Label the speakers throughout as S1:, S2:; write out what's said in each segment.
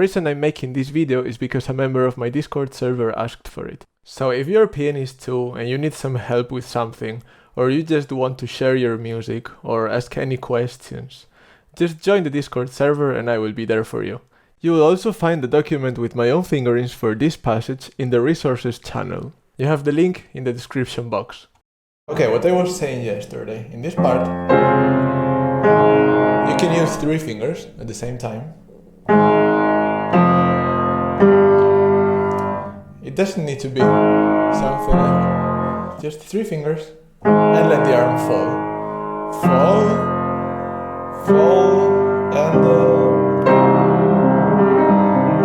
S1: reason I'm making this video is because a member of my Discord server asked for it. So if you're a pianist too and you need some help with something, or you just want to share your music or ask any questions, just join the Discord server and I will be there for you. You will also find the document with my own fingerings for this passage in the Resources channel. You have the link in the description box. Okay, what I was saying yesterday, in this part, you can use 3 fingers at the same time. It doesn't need to be something like just 3 fingers and let the arm fall. Fall, and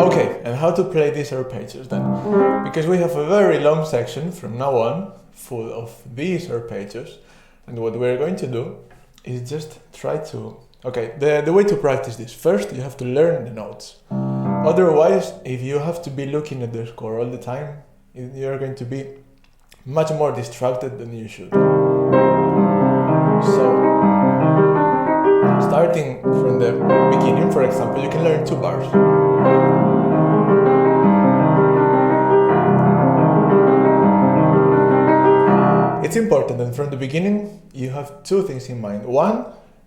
S1: okay, and how to play these arpeggios then? Because we have a very long section from now on, full of these arpeggios, and what we're going to do is just try to... Okay, the way to practice this, first you have to learn the notes. Otherwise, if you have to be looking at the score all the time, you're going to be much more distracted than you should. So, starting from the beginning, for example, you can learn 2 bars. It's important that from the beginning you have 2 things in mind. One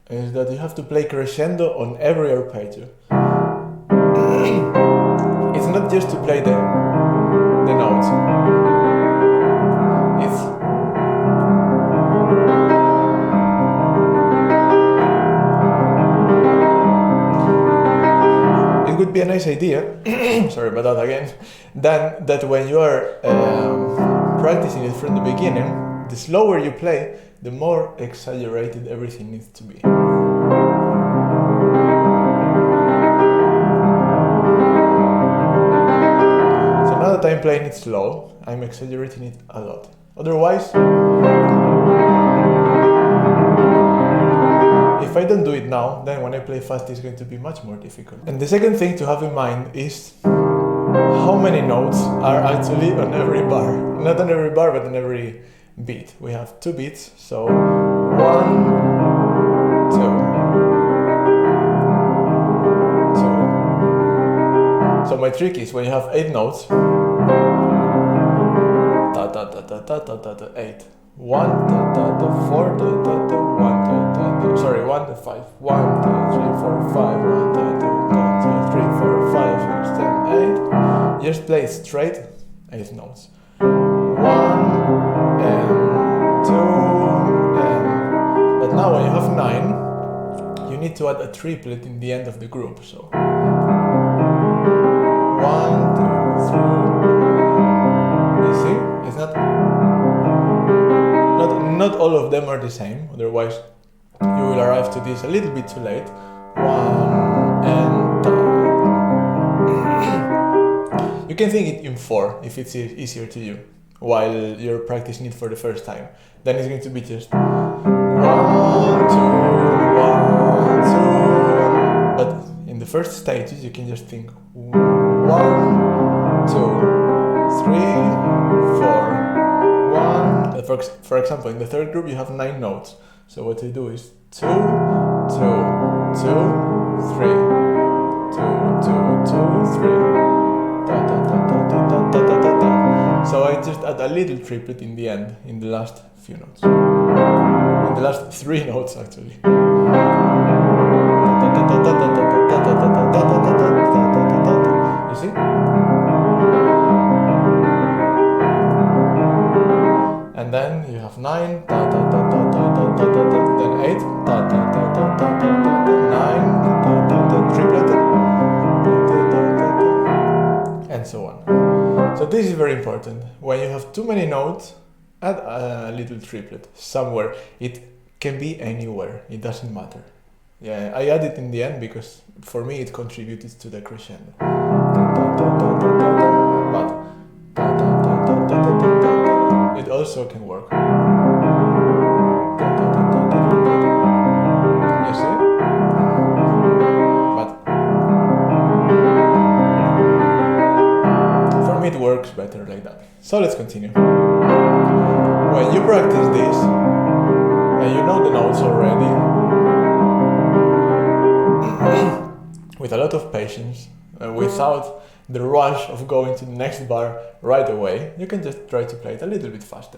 S1: is that you have to play crescendo on every arpeggio. It's not just to play the notes. It would be a nice idea, sorry about that again, that when you are practicing it from the beginning, the slower you play, the more exaggerated everything needs to be. So now that I'm playing it slow, I'm exaggerating it a lot. Otherwise, if I don't do it now, then when I play fast it's going to be much more difficult. And the second thing to have in mind is how many notes are actually on every bar. Not on every bar, but on every beat. We have 2 beats, so 1, 2, 2. So my trick is when you have 8 notes, ta ta ta ta ta ta ta ta 8. 1 ta ta ta 4 ta ta ta 1 ta ta ta. Sorry, 1 to 5. 1 2 3 4 5. 1 2 2 3 4 5 6 7 8. Just play it straight, 8 notes. 1 and 2 and... But now when you have 9, you need to add a triplet in the end of the group, so 1, 2, 3. You see? It's not all of them are the same, otherwise you will arrive to this a little bit too late. 1 and... You can think it in 4 if it's easier to you, while you're practicing it for the first time. Then it's going to be just 1, 2, 1, 2. But in the first stages you can just think 1, 2, 3, 4, 1. For example, in the third group you have 9 notes. So what you do is 2, 2, 2, 3, 2, 2, 2, 3. So I just add a little triplet in the end, in the last few notes. In the last 3 notes actually. You see? And then you have 9, then 8, 9, triplet, and so on. So this is very important. When you have too many notes, add a little triplet somewhere. It can be anywhere, it doesn't matter. Yeah, I add it in the end because for me it contributed to the crescendo. But it also can work. You see? But for me it works better like that. So let's continue. When you practice this, and you know the notes already, with a lot of patience, without the rush of going to the next bar right away. You can just try to play it a little bit faster.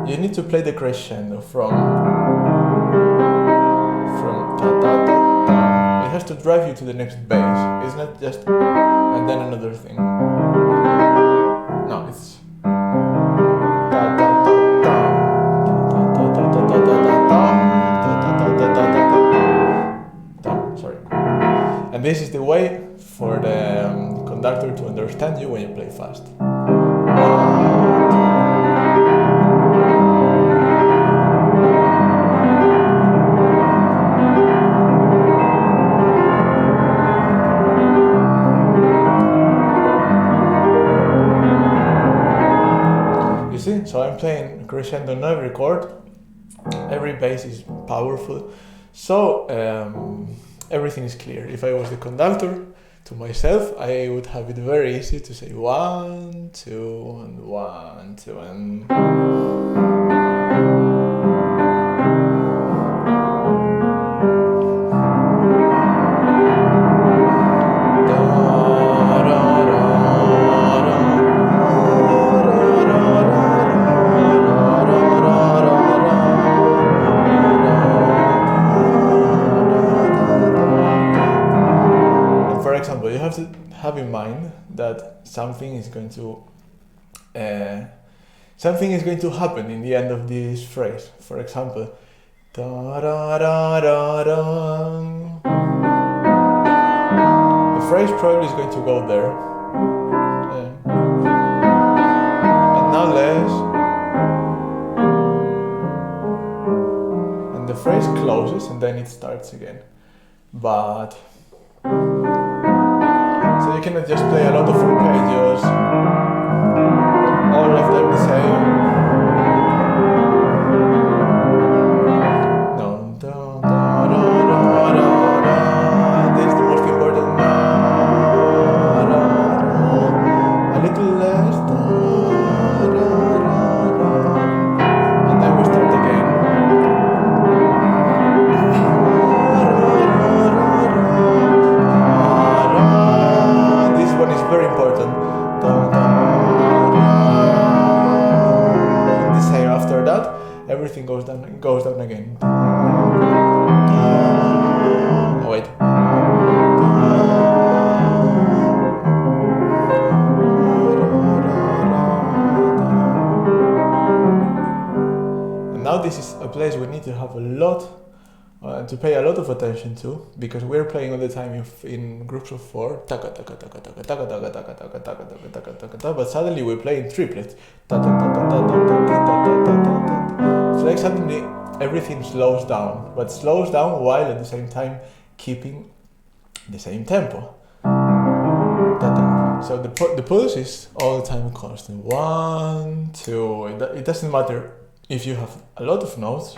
S1: You need to play the crescendo from ta ta ta ta. It has to drive you to the next bass. It's not just and then another thing. No, it's ta ta ta ta ta ta ta ta ta ta ta. Sorry. And this is the way for the conductor to understand you when you play fast. So I'm playing crescendo on every chord, every bass is powerful, so everything is clear. If I was the conductor to myself, I would have it very easy to say 1, 2, and 1, 2, and... Have in mind that something is going to happen in the end of this phrase. For example, the phrase probably is going to go there, and now less, and the phrase closes and then it starts again. But so you cannot just play a lot of arpeggios, all of them the same. No, this is the most important. A little less, and then we start again. Very important. The same after that, everything goes down again. Oh, wait. And now this is a place we need to have a lot to pay a lot of attention to, because we're playing all the time in groups of 4, taka taka taka taka taka taka taka taka taka taka taka taka, but suddenly we play in triplets. It's like suddenly everything slows down, but slows down while at the same time keeping the same tempo. So the pulse is all the time constant. 1, 2. It doesn't matter if you have a lot of notes.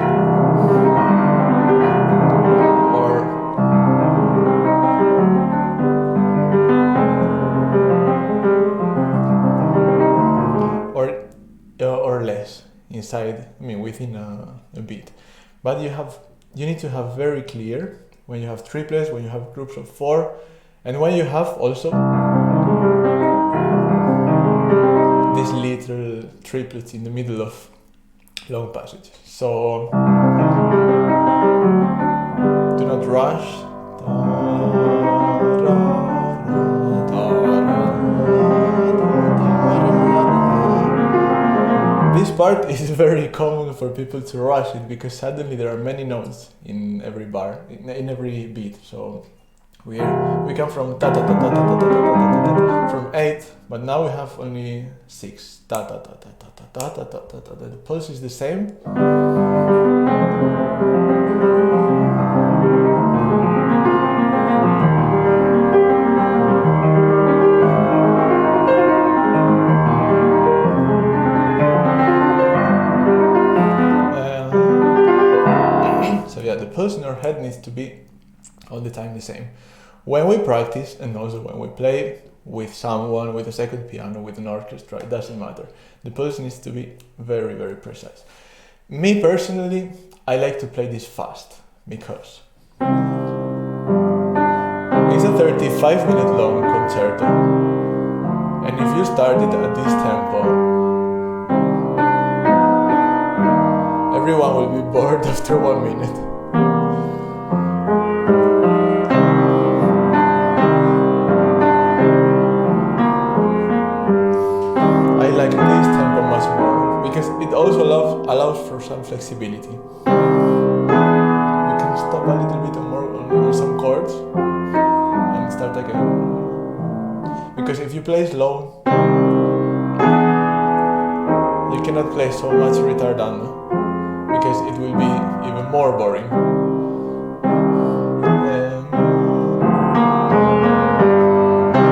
S1: Or less inside, within a beat. But you need to have very clear when you have triplets, when you have groups of 4, and when you have also these little triplets in the middle of long passages. So do not rush. This part is very common for people to rush it, because suddenly there are many notes in every bar, in every beat. So we come from ta ta ta ta ta ta ta ta ta from 8, but now we have only 6. Ta ta ta ta ta ta ta ta ta ta. The pulse is the same. The pulse in our head needs to be all the time the same. When we practice, and also when we play with someone, with a second piano, with an orchestra, it doesn't matter. The pulse needs to be very, very precise. Me personally, I like to play this fast because it's a 35-minute long concerto, and if you start it at this tempo, everyone will be bored after 1 minute. I like this tempo much more because it also allows for some flexibility. You can stop a little bit more on some chords and start again. Because if you play slow, you cannot play so much ritardando because it will be even more boring.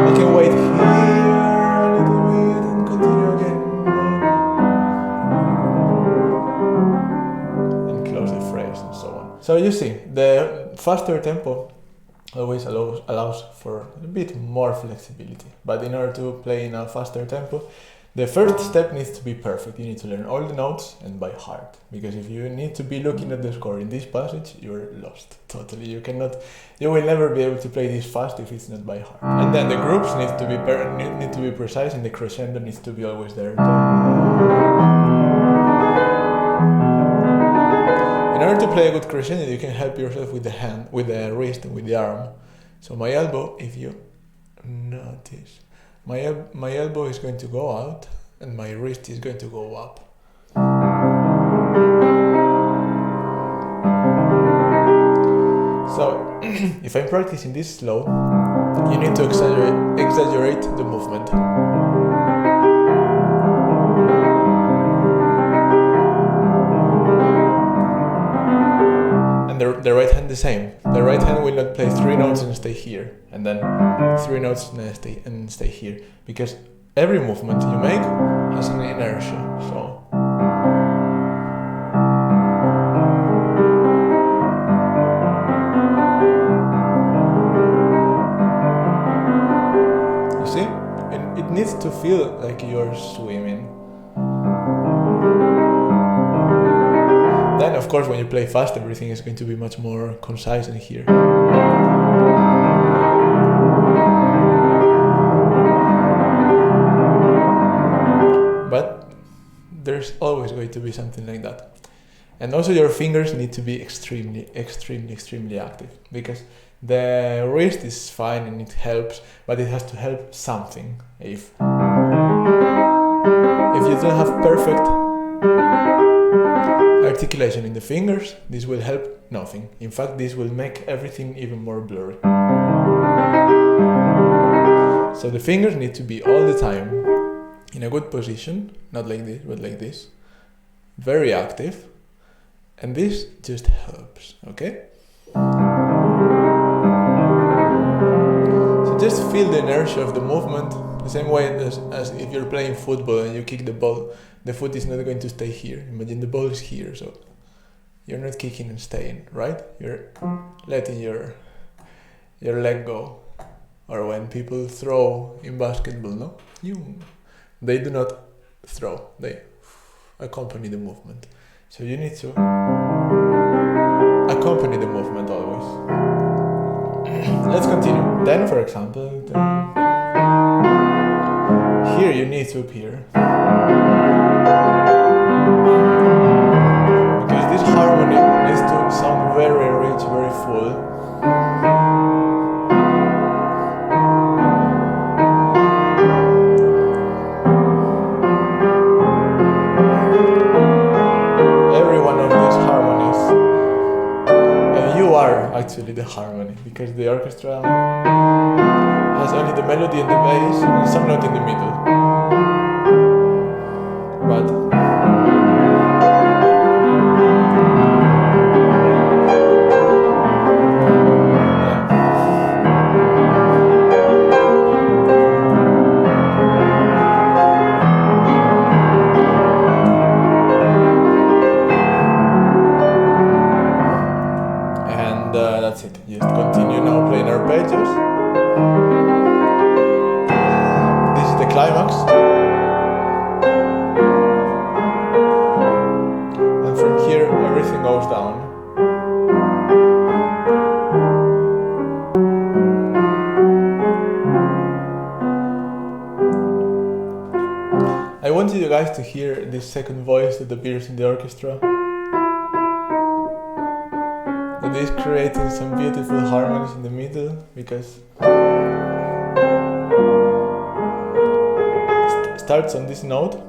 S1: You can wait here a little bit and continue again. And close the phrase and so on. So you see, the faster tempo always allows for a bit more flexibility. But in order to play in a faster tempo, the first step needs to be perfect. You need to learn all the notes and by heart. Because if you need to be looking at the score in this passage, you're lost totally. You will never be able to play this fast if it's not by heart. And then the groups need to be precise, and the crescendo needs to be always there. In order to play a good crescendo, you can help yourself with the hand, with the wrist, and with the arm. So my elbow, if you notice, my elbow is going to go out and my wrist is going to go up. So if I'm practicing this slow, you need to exaggerate the movement. The right hand the same. The right hand will not play 3 notes and stay here, and then 3 notes and stay here, because every movement you make has an inertia. So you see, and it needs to feel like you're swimming. Then, of course, when you play fast, everything is going to be much more concise in here. But there's always going to be something like that. And also your fingers need to be extremely active, because the wrist is fine and it helps, but it has to help something. If you don't have perfect articulation in the fingers, this will help nothing. In fact, this will make everything even more blurry. So the fingers need to be all the time in a good position, not like this, but like this. Very active. And this just helps, okay? So just feel the inertia of the movement, the same way as if you're playing football and you kick the ball. The foot is not going to stay here. Imagine the ball is here, so you're not kicking and staying, right? You're letting your leg go. Or when people throw in basketball, no? They do not throw, they accompany the movement. So you need to accompany the movement always. Let's continue. Then, for example, here you need to appear. Because this harmony needs to sound very rich, very full. Every one of these harmonies, and you are actually the harmony, because the orchestra has only the melody and the bass and some note in the middle. But that's it. Just continue now playing arpeggios. This is the climax. hear this second voice that appears in the orchestra. That is creating some beautiful harmonies in the middle, because it starts on this note.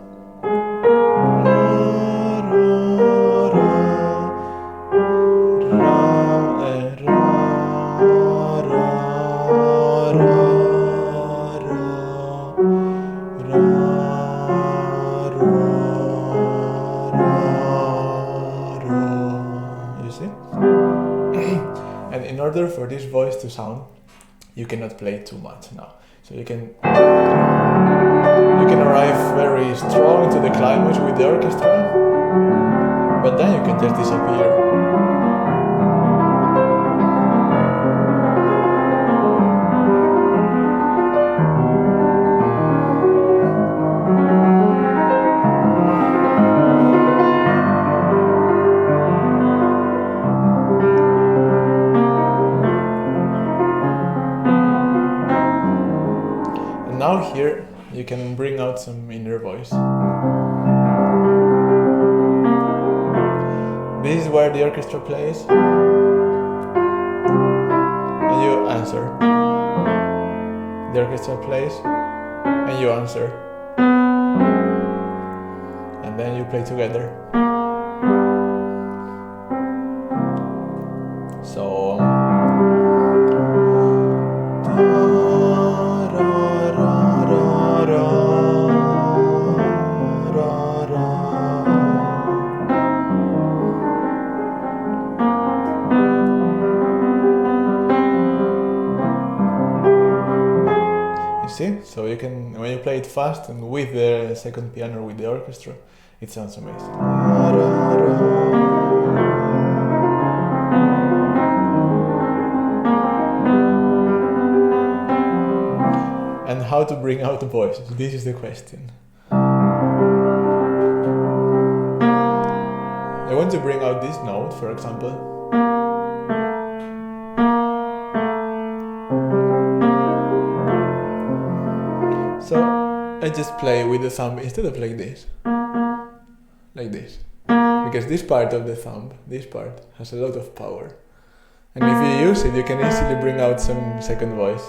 S1: In order for this voice to sound, you cannot play too much now. So you can arrive very strong to the climax with the orchestra, but then you can just disappear. Now here you can bring out some inner voice. This is where the orchestra plays, and you answer. The orchestra plays, and you answer. And then you play together. So so you can, when you play it fast and with the second piano, with the orchestra, it sounds amazing. And how to bring out the voices? This is the question. I want to bring out this note, for example. So I just play with the thumb instead of like this, because this part of the thumb, this part, has a lot of power, and if you use it, you can easily bring out some second voice.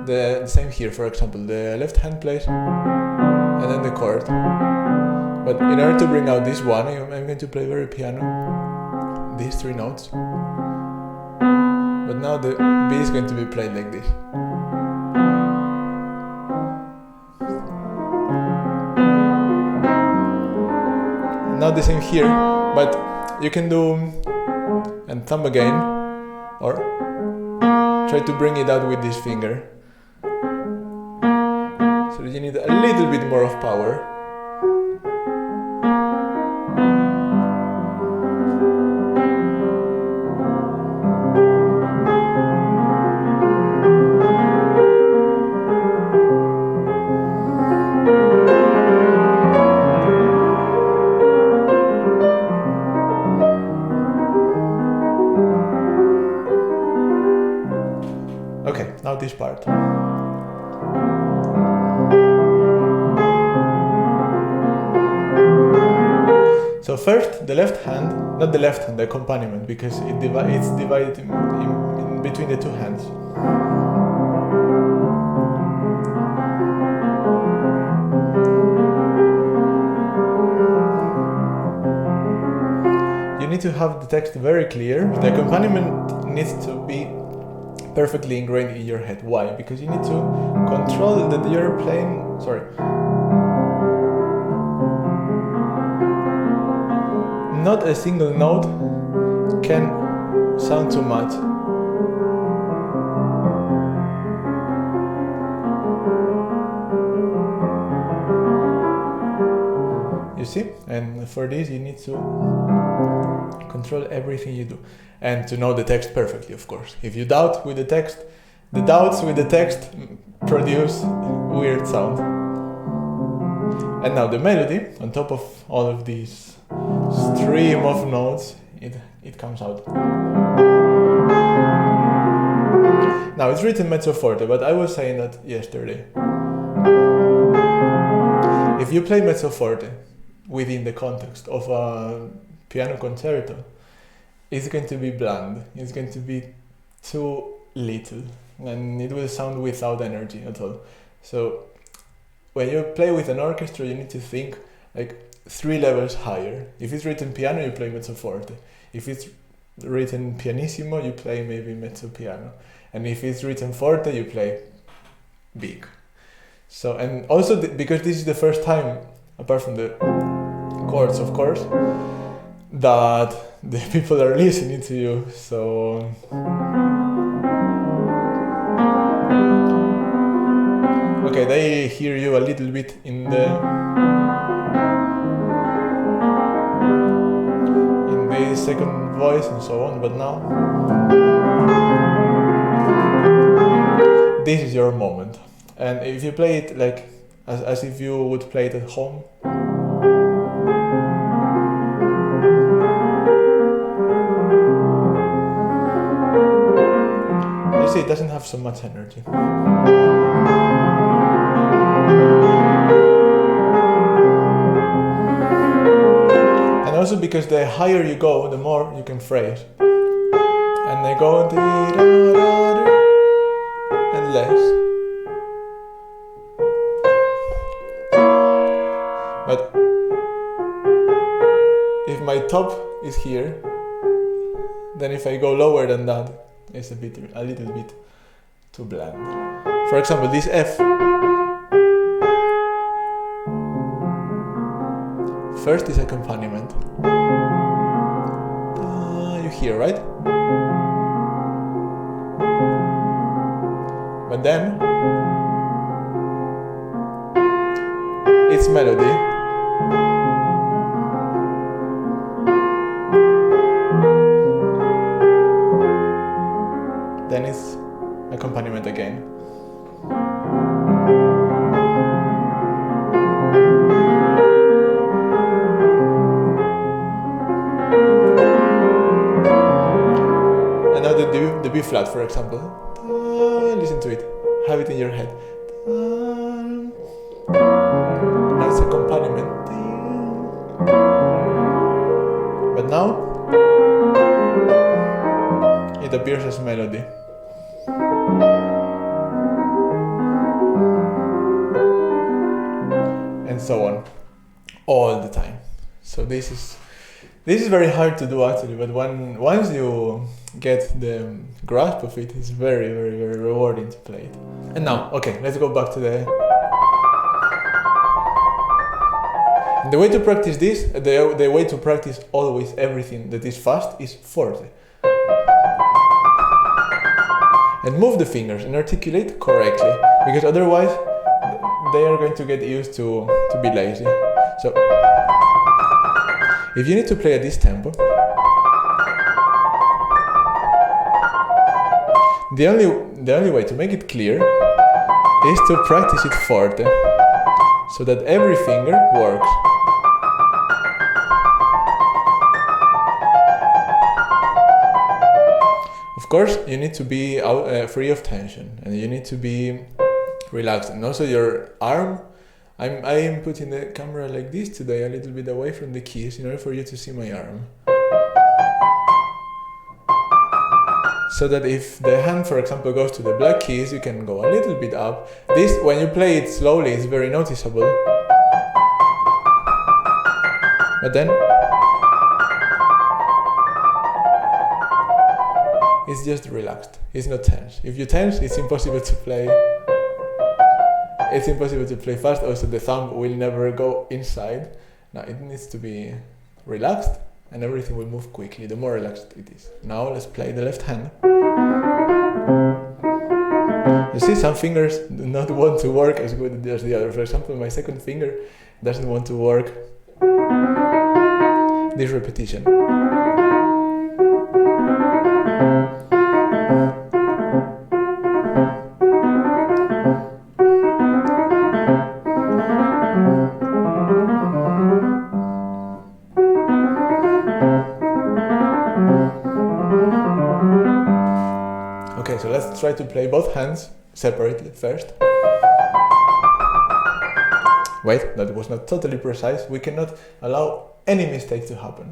S1: The same here, for example, the left hand plays, and then the chord. But in order to bring out this one, I'm going to play very piano, these three notes. But now the B is going to be played like this. Now the same here, but you can do and thumb again, or try to bring it out with this finger. So you need a little bit more of power. Okay, now this part. So first, the left hand, not the left hand, the accompaniment, because it's divided in between the two hands. You need to have the text very clear. The accompaniment needs to be perfectly ingrained in your head. Why? Because you need to control that you're playing, not a single note can sound too much. You see? And for this you need to control everything you do. And to know the text perfectly, of course. If you doubt with the text, the doubts with the text produce weird sound. And now the melody, on top of all of these stream of notes, it comes out. Now it's written mezzo forte, but I was saying that yesterday. If you play mezzo forte within the context of a piano concerto, it's going to be bland. It's going to be too little, and it will sound without energy at all. So when you play with an orchestra, you need to think like 3 levels higher. If it's written piano, you play mezzo forte. If it's written pianissimo, you play maybe mezzo piano. And if it's written forte, you play big. So, and also because this is the first time, apart from the chords, of course, that the people are listening to you. So okay, they hear you a little bit in the second voice and so on, but now this is your moment. And if you play it like as if you would play it at home, you see it doesn't have so much energy. And also because the higher you go, the more you can phrase. And they go and less. But if my top is here, then if I go lower than that, it's a little bit too bland. For example, this F. First is accompaniment. You hear, right? But then it's melody. Then it's accompaniment again. And now the B flat, for example. Listen to it. Have it in your head. Now it's accompaniment. But now it appears as melody. And so on, all the time. So this is very hard to do actually, but once you get the grasp of it, it's very, very, very rewarding to play it. And now, okay, let's go back to the way to practice this, the way to practice always everything that is fast is forte. And move the fingers and articulate correctly, because otherwise they are going to get used to be lazy. So if you need to play at this tempo, the only way to make it clear is to practice it forte, so that every finger works. Of course, you need to be free of tension, and you need to be relaxed, and also your arm. I'm putting the camera like this today, a little bit away from the keys, in order for you to see my arm. So that if the hand, for example, goes to the black keys, you can go a little bit up. This, when you play it slowly, is very noticeable. But then it's just relaxed. It's not tense. If you tense, it's impossible to play. It's impossible to play fast. Also, the thumb will never go inside. Now it needs to be relaxed, and everything will move quickly. The more relaxed it is. Now let's play the left hand. You see, some fingers do not want to work as good as the other. For example, my second finger doesn't want to work this repetition. Okay, so let's try to play both hands separately first. Wait, that was not totally precise. We cannot allow any mistake to happen.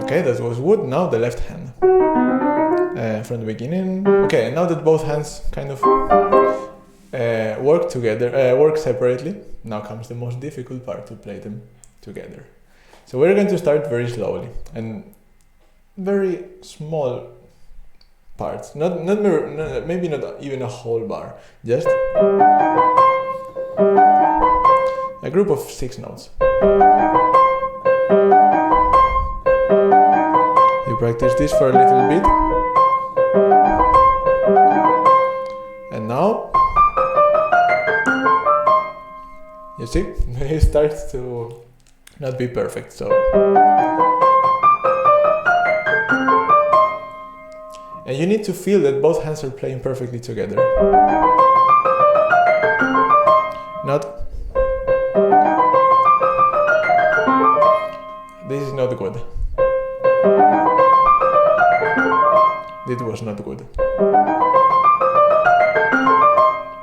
S1: Okay, that was good. Now the left hand. From the beginning. Okay, now that both hands kind of work together, work separately, now comes the most difficult part, to play them together. So we're going to start very slowly and very small parts, maybe not even a whole bar, just a group of 6 notes. You practice this for a little bit, and now you see, it starts to not be perfect, so. And you need to feel that both hands are playing perfectly together. Not. This is not good. It was not good.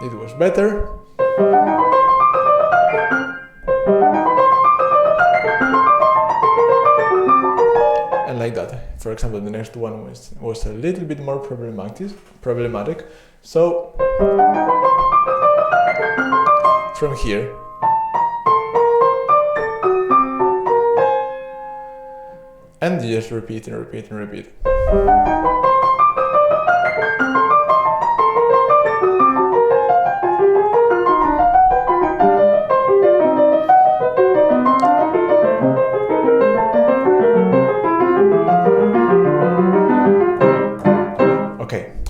S1: It was better. And like that. For example, the next one was a little bit more problematic. So from here, and you just repeat and repeat and repeat.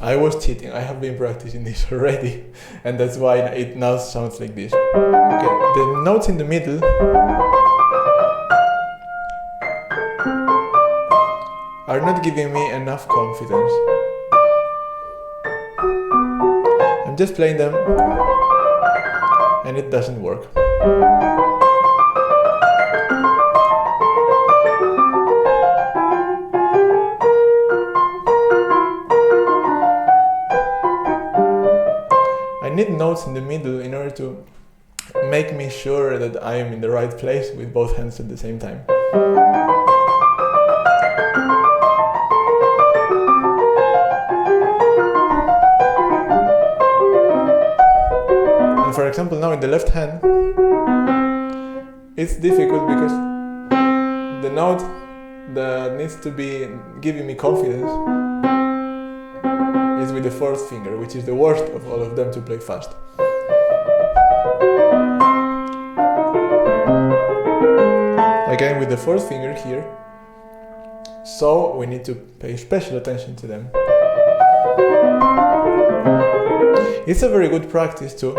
S1: I was cheating. I have been practicing this already, and that's why it now sounds like this. Okay, the notes in the middle are not giving me enough confidence. I'm just playing them, and it doesn't work. I need notes in the middle in order to make me sure that I am in the right place with both hands at the same time. And for example, now in the left hand, it's difficult because the note that needs to be giving me confidence is with the 4th finger, which is the worst of all of them to play fast. Again with the 4th finger here, so we need to pay special attention to them. It's a very good practice to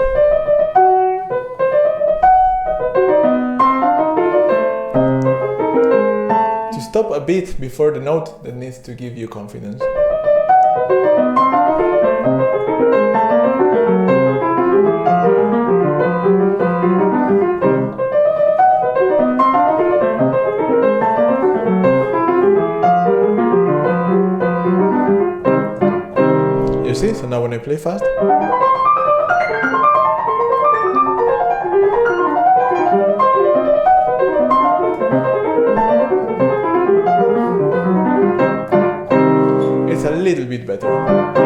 S1: stop a bit before the note that needs to give you confidence. You see, so now when I play fast, it's a little bit better.